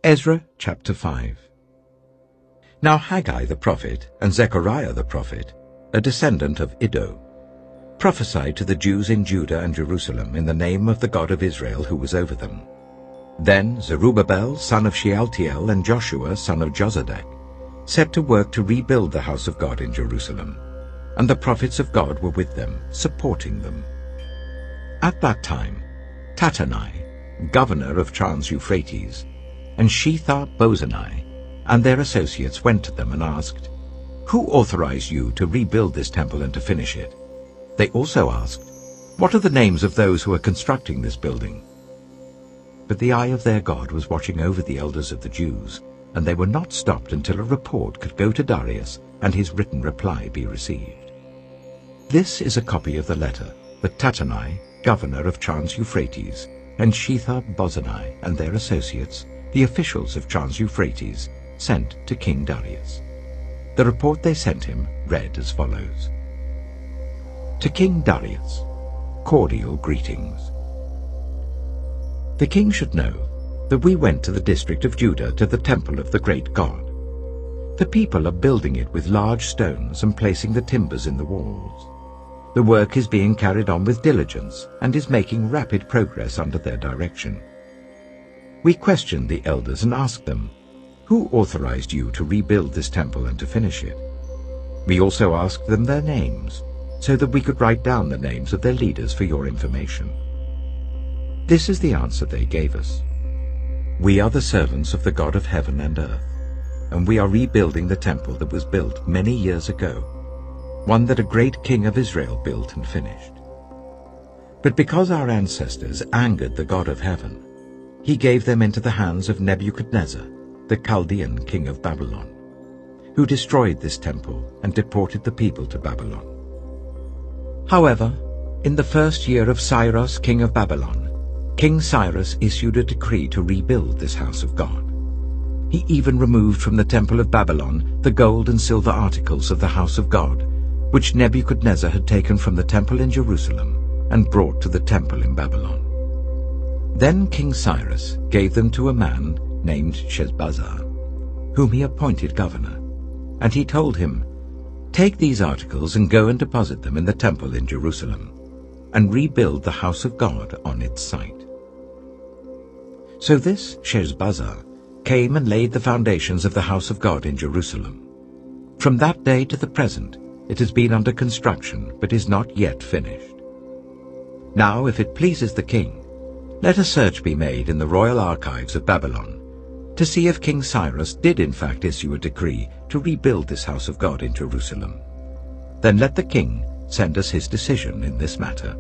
Ezra Chapter 5. Now Haggai the prophet and Zechariah the prophet, a descendant of Iddo, prophesied to the Jews in Judah and Jerusalem in the name of the God of Israel who was over them. Then Zerubbabel son of Shealtiel and Joshua son of Jozadak set to work to rebuild the house of God in Jerusalem, and the prophets of God were with them, supporting them. At that time Tattenai, governor of Trans-Euphrates, and Shethar-Bozenai and their associates went to them and asked, "Who authorized you to rebuild this temple and to finish it?" They also asked, "What are the names of those who are constructing this building?" But the eye of their God was watching over the elders of the Jews, and they were not stopped until a report could go to Darius and his written reply be received. This is a copy of the letter that Tattenai, governor of Trans-Euphrates, and Shethar-Bozenai and their associates, the officials of Trans-Euphrates, sent to King Darius. The report they sent him read as follows. To King Darius, cordial greetings. The king should know that we went to the district of Judah to the temple of the great God. The people are building it with large stones and placing the timbers in the walls. The work is being carried on with diligence and is making rapid progress under their direction. We questioned the elders and asked them, "Who authorized you to rebuild this temple and to finish it?" We also asked them their names, so that we could write down the names of their leaders for your information. This is the answer they gave us. "We are the servants of the God of heaven and earth, and we are rebuilding the temple that was built many years ago, one that a great king of Israel built and finished. But because our ancestors angered the God of heaven, he gave them into the hands of Nebuchadnezzar, the Chaldean king of Babylon, who destroyed this temple and deported the people to Babylon. However, in the first year of Cyrus, king of Babylon, King Cyrus issued a decree to rebuild this house of God. He even removed from the temple of Babylon the gold and silver articles of the house of God, which Nebuchadnezzar had taken from the temple in Jerusalem and brought to the temple in Babylon. Then King Cyrus gave them to a man named Sheshbazzar, whom he appointed governor, and he told him, "Take these articles and go and deposit them in the temple in Jerusalem, and rebuild the house of God on its site." So this Sheshbazzar came and laid the foundations of the house of God in Jerusalem. From that day to the present it has been under construction, but is not yet finished. Now, if it pleases the king, let a search be made in the royal archives of Babylon to see if King Cyrus did in fact issue a decree to rebuild this house of God in Jerusalem. Then let the king send us his decision in this matter.